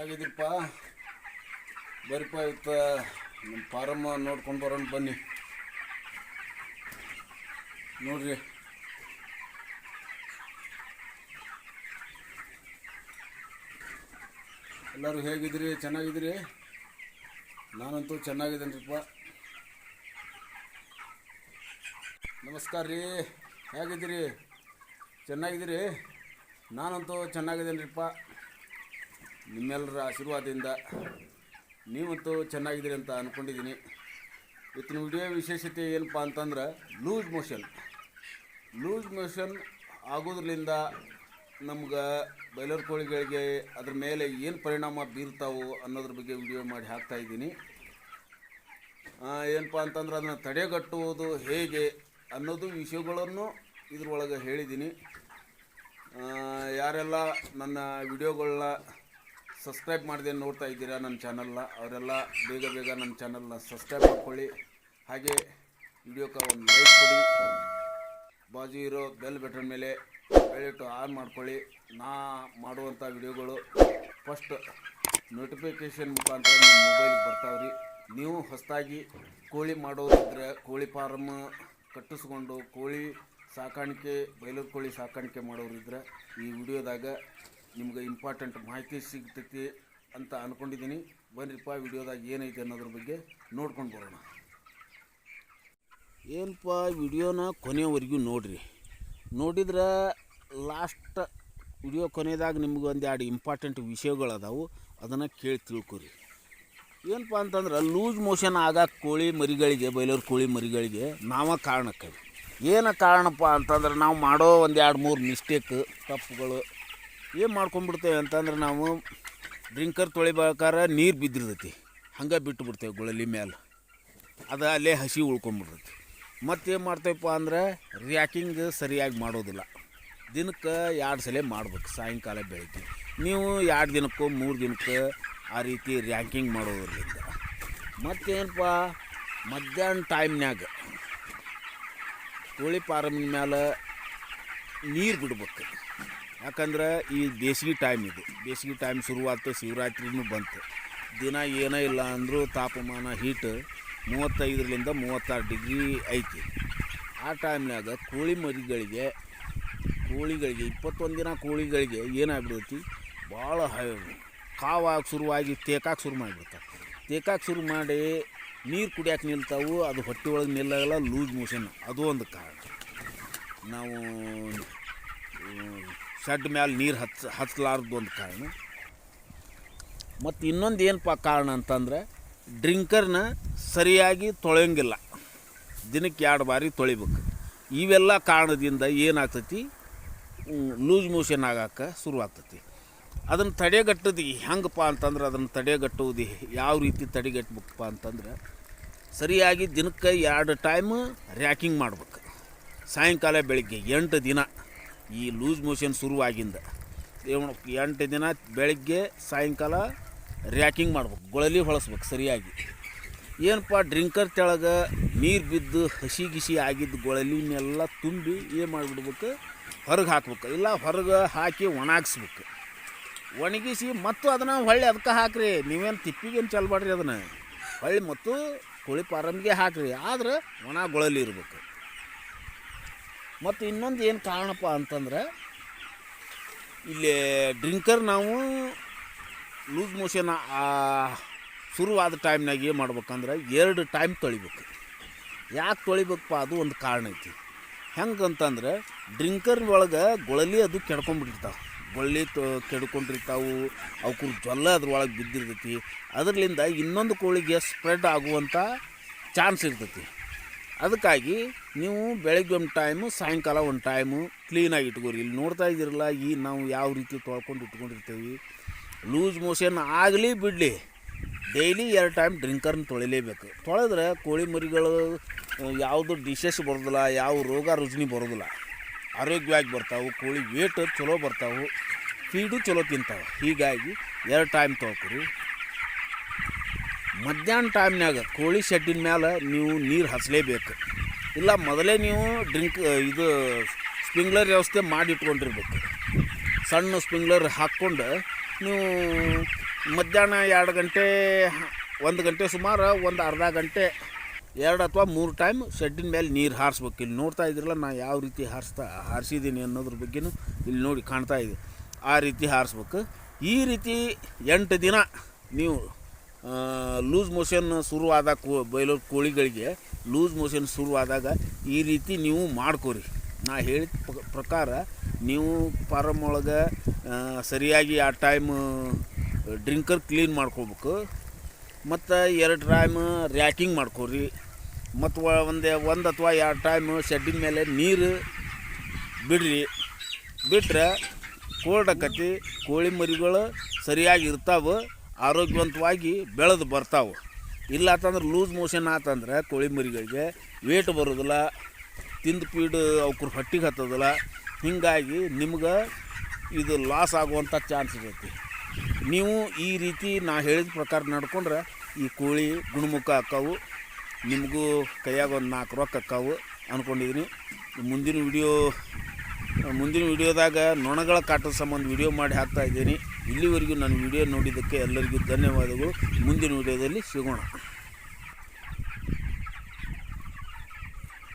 ಹೇಗಿದ್ದೀರಪ್ಪ? ಬರೀಪ್ಪ ಇವತ್ತು ನಮ್ಮ ಫಾರಮ್ ನೋಡ್ಕೊಂಡು ಬರೋಣ ಬನ್ನಿ. ನೋಡ್ರಿ, ಎಲ್ಲರೂ ಹೇಗಿದ್ದೀರಿ? ಚೆನ್ನಾಗಿದ್ದೀರಿ? ನಾನಂತೂ ಚೆನ್ನಾಗಿದ್ದೇನ್ರಿಪ್ಪ. ನಮಸ್ಕಾರ ರೀ, ಹೇಗಿದ್ದೀರಿ? ಚೆನ್ನಾಗಿದ್ದೀರಿ? ನಾನಂತೂ ಚೆನ್ನಾಗಿದ್ದೇನ್ರಿಪ್ಪ. ನಿಮ್ಮೆಲ್ಲರ ಆಶೀರ್ವಾದದಿಂದ ನೀವಂತೂ ಚೆನ್ನಾಗಿದ್ದೀರಿ ಅಂತ ಅಂದ್ಕೊಂಡಿದ್ದೀನಿ. ಇವತ್ತಿನ ವಿಡಿಯೋ ವಿಶೇಷತೆ ಏನಪ್ಪ ಅಂತಂದ್ರೆ ಲೂಸ್ ಮೋಷನ್ ಆಗೋದ್ರಿಂದ ನಮ್ಗೆ ಬಾಯ್ಲರ್ ಕೋಳಿಗಳಿಗೆ ಅದ್ರ ಮೇಲೆ ಏನು ಪರಿಣಾಮ ಬೀರ್ತಾವು ಅನ್ನೋದ್ರ ಬಗ್ಗೆ ವಿಡಿಯೋ ಮಾಡಿ ಹಾಕ್ತಾಯಿದ್ದೀನಿ. ಏನಪ್ಪ ಅಂತಂದ್ರೆ ಅದನ್ನು ತಡೆಗಟ್ಟುವುದು ಹೇಗೆ ಅನ್ನೋದು ವಿಷಯಗಳನ್ನು ಇದ್ರೊಳಗೆ ಹೇಳಿದ್ದೀನಿ. ಯಾರೆಲ್ಲ ನನ್ನ ವಿಡಿಯೋಗಳನ್ನ ಸಬ್ಸ್ಕ್ರೈಬ್ ಮಾಡಿದೆ ನೋಡ್ತಾ ಇದ್ದೀರಾ ನನ್ನ ಚಾನಲ್ನ, ಅವರೆಲ್ಲ ಬೇಗ ನನ್ನ ಚಾನಲ್ನ ಸಬ್ಸ್ಕ್ರೈಬ್ ಮಾಡ್ಕೊಳ್ಳಿ. ಹಾಗೆ ವಿಡಿಯೋಕ್ಕೆ ಒಂದು ಲೈಕ್ ಕೊಡಿ. ಬಾಜು ಇರೋ ಬೆಲ್ ಬಟನ್ ಮೇಲೆ ಬೆಳಿಟ್ಟು ಆನ್ ಮಾಡ್ಕೊಳ್ಳಿ. ನಾ ಮಾಡುವಂಥ ವಿಡಿಯೋಗಳು ಫಸ್ಟ್ ನೋಟಿಫಿಕೇಷನ್ ಮುಖಾಂತರ ನಿಮ್ಮ ಮೊಬೈಲಿಗೆ ಬರ್ತಾವ್ರಿ. ನೀವು ಹೊಸದಾಗಿ ಕೋಳಿ ಮಾಡೋರಿದ್ರೆ, ಕೋಳಿ ಫಾರಮ್ ಕಟ್ಟಿಸ್ಕೊಂಡು ಕೋಳಿ ಸಾಕಾಣಿಕೆ, ಬಾಯ್ಲರ್ ಕೋಳಿ ಸಾಕಾಣಿಕೆ ಮಾಡೋರಿದ್ರೆ ಈ ವಿಡಿಯೋದಾಗ ನಿಮ್ಗೆ ಇಂಪಾರ್ಟೆಂಟ್ ಮಾಹಿತಿ ಸಿಗ್ತೈತಿ ಅಂತ ಅಂದ್ಕೊಂಡಿದ್ದೀನಿ. ಬನ್ನಿಪ್ಪ, ವಿಡಿಯೋದಾಗ ಏನೈತೆ ಅನ್ನೋದ್ರ ಬಗ್ಗೆ ನೋಡ್ಕೊಂಡು ಬರೋಣ. ಏನಪ್ಪ, ವಿಡಿಯೋನ ಕೊನೆಯವರೆಗೂ ನೋಡಿರಿ. ನೋಡಿದ್ರೆ ಲಾಸ್ಟ್ ವಿಡಿಯೋ ಕೊನೆಯದಾಗ ನಿಮ್ಗೆ ಒಂದೆರಡು ಇಂಪಾರ್ಟೆಂಟ್ ವಿಷಯಗಳದಾವು, ಅದನ್ನು ಕೇಳಿ ತಿಳ್ಕೊರಿ. ಏನಪ್ಪ ಅಂತಂದ್ರೆ ಲೂಸ್ ಮೋಷನ್ ಆಗಕ್ಕೆ ಕೋಳಿ ಮರಿಗಳಿಗೆ, ಬಾಯ್ಲರ್ ಕೋಳಿ ಮರಿಗಳಿಗೆ ಕಾರಣಕ್ಕೆ ಏನು ಕಾರಣಪ್ಪ ಅಂತಂದ್ರೆ ನಾವು ಮಾಡೋ ಒಂದು 2-3 ಮಿಸ್ಟೇಕ್ ತಪ್ಪುಗಳು ಏನು ಮಾಡ್ಕೊಂಡ್ಬಿಡ್ತೇವೆ ಅಂತಂದ್ರೆ, ನಾವು ಡ್ರಿಂಕರ್ ತೊಳಿಬೇಕಾದ್ರೆ ನೀರು ಬಿದ್ದಿರ್ತೈತಿ, ಹಂಗೆ ಬಿಟ್ಟುಬಿಡ್ತೇವೆ ಗುಳಲಿ ಮೇಲೆ, ಅದು ಅಲ್ಲೇ ಹಸಿ ಉಳ್ಕೊಂಬಿಡ್ತೈತಿ. ಮತ್ತೇನು ಮಾಡ್ತೇವಪ್ಪ ಅಂದ್ರೆ ರ್ಯಾಕಿಂಗ್ ಸರಿಯಾಗಿ ಮಾಡೋದಿಲ್ಲ. ದಿನಕ್ಕೆ 2 ಸಲ ಮಾಡ್ಬೇಕು, ಸಾಯಂಕಾಲ ಬೆಳಗ್ಗೆ. ನೀವು 2 ದಿನಕ್ಕೋ 3 ದಿನಕ್ಕೆ ಆ ರೀತಿ ರ್ಯಾಂಕಿಂಗ್ ಮಾಡೋದ್ರಿಂದ ಮತ್ತೇನಪ್ಪ, ಮಧ್ಯಾಹ್ನ ಟೈಮ್ನಾಗ ಕೋಳಿ ಫಾರಮಿನ ಮೇಲೆ ನೀರು ಬಿಡ್ಬೇಕು. ಯಾಕಂದ್ರೆ ಈ ಬೇಸಿಗೆ ಟೈಮ್ ಶುರುವಾಯ್ತು, ಶಿವರಾತ್ರಿನೂ ಬಂತು. ದಿನ ಏನೂ ಇಲ್ಲ ಅಂದರೂ ತಾಪಮಾನ ಹೀಟ್ 35ರಿಂದ 36 ಡಿಗ್ರಿ ಐತಿ. ಆ ಟೈಮ್ನಾಗ ಕೋಳಿಗಳಿಗೆ 21 ದಿನ ಕೋಳಿಗಳಿಗೆ ಏನಾಗ್ಬಿಡ್ತೈತಿ, ಭಾಳ ಕಾವಾಗಿ ಶುರುವಾಗಿ ತೇಕಾಕೆ ಶುರು ಮಾಡಿ ನೀರು ಕುಡಿಯೋಕೆ ನಿಲ್ತಾವು. ಅದು ಹೊಟ್ಟೆ ಒಳಗೆ ನಿಲ್ಲಲ್ಲ, ಲೂಸ್ ಮೋಷನ್, ಅದು ಒಂದು ಕಾರಣ. ನಾವು ಶೆಡ್ ಮೇಲೆ ನೀರು ಹಚ್ಚಲಾರ್ದು ಒಂದು ಕಾರಣ. ಮತ್ತು ಇನ್ನೊಂದು ಏನಪ್ಪ ಕಾರಣ ಅಂತಂದರೆ, ಡ್ರಿಂಕರ್ನ ಸರಿಯಾಗಿ ತೊಳೆಯೋಂಗಿಲ್ಲ, ದಿನಕ್ಕೆ 2 ಬಾರಿ ತೊಳಿಬೇಕು. ಇವೆಲ್ಲ ಕಾರಣದಿಂದ ಏನಾಗ್ತೈತಿ, ಲೂಸ್ ಮೋಷನ್ ಆಗಕ್ಕೆ ಶುರುವಾಗ್ತೈತಿ. ಅದನ್ನು ತಡೆಗಟ್ಟೋದು ಹೆಂಗಪ್ಪ ಅಂತಂದ್ರೆ, ಅದನ್ನು ತಡೆಗಟ್ಟುವುದು ಯಾವ ರೀತಿ ತಡೆಗಟ್ಟಬೇಕಪ್ಪ ಅಂತಂದ್ರೆ, ಸರಿಯಾಗಿ ದಿನಕ್ಕೆ 2 ಟೈಮ್ ರ್ಯಾಕಿಂಗ್ ಮಾಡ್ಬೇಕು. ಸಾಯಂಕಾಲ ಬೆಳಗ್ಗೆ 8 ದಿನ ಈ ಲೂಸ್ ಮೋಷನ್ ಶುರುವಾಗಿಂದ 8 ದಿನ ಬೆಳಗ್ಗೆ ಸಾಯಂಕಾಲ ರ್ಯಾಕಿಂಗ್ ಮಾಡ್ಬೇಕು, ಗೊಳಲಿ ಹೊಳಸ್ಬೇಕು ಸರಿಯಾಗಿ. ಏನಪ್ಪ, ಡ್ರಿಂಕರ್ ತೆಳಗೆ ನೀರು ಬಿದ್ದು ಹಸಿ ಆಗಿದ್ದು ಗೊಳಲಿನೆಲ್ಲ ತುಂಬಿ ಏನು ಮಾಡಿಬಿಡ್ಬೇಕು, ಹೊರಗೆ ಹಾಕ್ಬೇಕು. ಇಲ್ಲ ಹೊರಗೆ ಹಾಕಿ ಒಣಗಿಸಿ ಮತ್ತು ಅದನ್ನು ಹೊಳ್ಳಿ ಅದಕ್ಕೆ ಹಾಕ್ರಿ. ನೀವೇನು ತಿಪ್ಪಿಗೇನು ಚಲ್ಬಾಡ್ರಿ, ಅದನ್ನು ಹೊಳ್ಳಿ ಮತ್ತು ಕೋಳಿ ಫಾರಮ್ಗೆ ಹಾಕ್ರಿ. ಆದ್ರೆ ಒಣ ಗೊಳಲಿ ಇರಬೇಕು. ಮತ್ತು ಇನ್ನೊಂದು ಏನು ಕಾರಣಪ್ಪ ಅಂತಂದ್ರೆ, ಇಲ್ಲಿ ಡ್ರಿಂಕರ್ ನಾವು ಲೂಸ್ ಮೋಷನ್ ಶುರುವಾದ ಟೈಮ್ನಾಗ ಏನು ಮಾಡ್ಬೇಕಂದ್ರೆ 2 ಟೈಮ್ ತೊಳಿಬೇಕು. ಯಾಕೆ ತೊಳಿಬೇಕಪ್ಪ, ಅದು ಒಂದು ಕಾರಣ ಐತಿ. ಹೆಂಗಂತಂದ್ರೆ, ಡ್ರಿಂಕರ್ ಒಳಗೆ ಗೊಳಲಿ ಅದು ಕೆಡ್ಕೊಂಡ್ಬಿಟ್ಟಿರ್ತಾವೆ, ಕೆಡ್ಕೊಂಡಿರ್ತಾವು, ಅವಕ್ಕೂ ಜ್ವಲ್ಲ ಅದ್ರೊಳಗೆ ಬಿದ್ದಿರ್ತೈತಿ. ಅದರಿಂದ ಇನ್ನೊಂದು ಕೋಳಿಗೆ ಸ್ಪ್ರೆಡ್ ಆಗುವಂಥ ಚಾನ್ಸ್ ಇರ್ತೈತಿ. ಅದಕ್ಕಾಗಿ ನೀವು ಬೆಳಗ್ಗೆ ಒಂದು ಟೈಮು, ಸಾಯಂಕಾಲ ಒಂದು ಟೈಮು ಕ್ಲೀನಾಗಿ ಇಟ್ಕೋರಿ. ಇಲ್ಲಿ ನೋಡ್ತಾ ಇದ್ದೀರಲ್ಲ, ನಾವು ಯಾವ ರೀತಿ ತೊಳ್ಕೊಂಡು ಇಟ್ಕೊಂಡಿರ್ತೀವಿ. ಲೂಸ್ ಮೋಷನ್ ಆಗಲಿ ಬಿಡಲಿ, ಡೈಲಿ 2 ಟೈಮ್ ಡ್ರಿಂಕರ್ನ ತೊಳಿಲೇಬೇಕು. ತೊಳೆದ್ರೆ ಕೋಳಿ ಮರಿಗಳು ಯಾವುದು ಡಿಶಸ್ ಬರೋದಿಲ್ಲ, ಯಾವ ರೋಗ ರುಜಿನಿ ಬರೋದಿಲ್ಲ, ಆರೋಗ್ಯವಾಗಿ ಬರ್ತಾವೆ. ಕೋಳಿ ವೇಟ್ ಚಲೋ ಬರ್ತಾವೆ, ಫೀಡು ಚಲೋ ತಿಂತಾವೆ. ಹೀಗಾಗಿ 2 ಟೈಮ್ ತೊಳ್ಕೊರಿ. ಮಧ್ಯಾಹ್ನ ಟೈಮ್ನಾಗ ಕೋಳಿ ಶೆಡ್ಡಿನ ಮೇಲೆ ನೀವು ನೀರು ಹಚ್ಚಲೇಬೇಕು. ಇಲ್ಲ ಮೊದಲೇ ನೀವು ಸ್ಪ್ರಿಂಕ್ಲರ್ ವ್ಯವಸ್ಥೆ ಮಾಡಿ ಇಟ್ಕೊಂಡಿರ್ಬೇಕು. ಸಣ್ಣ ಸ್ಪ್ರಿಂಕ್ಲರ್ ಹಾಕ್ಕೊಂಡು ನೀವು ಮಧ್ಯಾಹ್ನ 2 ಗಂಟೆ 1 ಗಂಟೆ ಸುಮಾರು ಒಂದು ಅರ್ಧ ಗಂಟೆ 2 ಅಥವಾ 3 ಟೈಮ್ ಶೆಡ್ಡಿನ ಮೇಲೆ ನೀರು ಹಾರಿಸ್ಬೇಕು. ಇಲ್ಲಿ ನೋಡ್ತಾ ಇದ್ರಲ್ಲ ನಾ ಯಾವ ರೀತಿ ಹಾರಿಸಿದ್ದೀನಿ ಅನ್ನೋದ್ರ ಬಗ್ಗೆನೂ ಇಲ್ಲಿ ನೋಡಿ ಕಾಣ್ತಾ ಇದೆ. ಆ ರೀತಿ ಹಾರಿಸ್ಬೇಕು. ಈ ರೀತಿ 8 ದಿನ ನೀವು ಲೂಸ್ ಮೋಷನ್ ಶುರುವಾದ ಬೈಲೋ ಕೋಳಿಗಳಿಗೆ ಲೂಸ್ ಮೋಷನ್ ಶುರುವಾದಾಗ ಈ ರೀತಿ ನೀವು ಮಾಡ್ಕೋರಿ. ನಾ ಹೇಳಿದ ಪ್ರಕಾರ ನೀವು ಫಾರಮ್ ಒಳಗೆ ಸರಿಯಾಗಿ ಆ ಟೈಮ್ ಡ್ರಿಂಕರ್ ಕ್ಲೀನ್ ಮಾಡ್ಕೋಬೇಕು. ಮತ್ತು 2 ಟೈಮ್ ರ್ಯಾಕಿಂಗ್ ಮಾಡ್ಕೋರಿ. ಮತ್ತು ಒಂದು ಅಥವಾ 2 ಟೈಮ್ ಶೆಡ್ಡಿನ ಮೇಲೆ ನೀರು ಬಿಟ್ರೆ ಕೋಲ್ಡ್ ಆಕತಿ. ಕೋಳಿ ಮರಿಗಳು ಸರಿಯಾಗಿ ಇರ್ತಾವೆ, ಆರೋಗ್ಯವಂತವಾಗಿ ಬೆಳೆದು ಬರ್ತಾವೆ. ಇಲ್ಲ ಅಂತಂದ್ರೆ ಲೂಸ್ ಮೋಷನ್ ಆತಂದ್ರೆ ಕೋಳಿ ಮರಿಗಳಿಗೆ ವೇಟ್ ಬರೋದಿಲ್ಲ, ತಿಂದು ಪೀಡು ಅವ್ರ ಹೊಟ್ಟಿಗೆ ಹತ್ತೋದಿಲ್ಲ. ಹೀಗಾಗಿ ನಿಮ್ಗೆ ಇದು ಲಾಸ್ ಆಗುವಂಥ ಚಾನ್ಸ್ ಇರ್ತೈತಿ. ನೀವು ಈ ರೀತಿ ನಾ ಹೇಳಿದ ಪ್ರಕಾರ ನಡ್ಕೊಂಡ್ರೆ ಈ ಕೋಳಿ ಗುಣಮುಖ ಆಕ್ಕಾವು, ನಿಮಗೂ ಕೈಯಾಗ ಒಂದು 4 ರೊಕ್ಕ ಆಕ್ಕಾವು ಅಂದ್ಕೊಂಡಿದ್ದೀನಿ. ಮುಂದಿನ ವಿಡಿಯೋದಾಗ ನೊಣಗಳ ಕಾಟದ ಸಂಬಂಧ ವಿಡಿಯೋ ಮಾಡಿ ಹಾಕ್ತಾಯಿದ್ದೀನಿ. ಇಲ್ಲಿವರೆಗೂ ನನ್ನ ವಿಡಿಯೋ ನೋಡಿದ್ದಕ್ಕೆ ಎಲ್ಲರಿಗೂ ಧನ್ಯವಾದಗಳು. ಮುಂದಿನ ವಿಡಿಯೋದಲ್ಲಿ ಸಿಗೋಣ.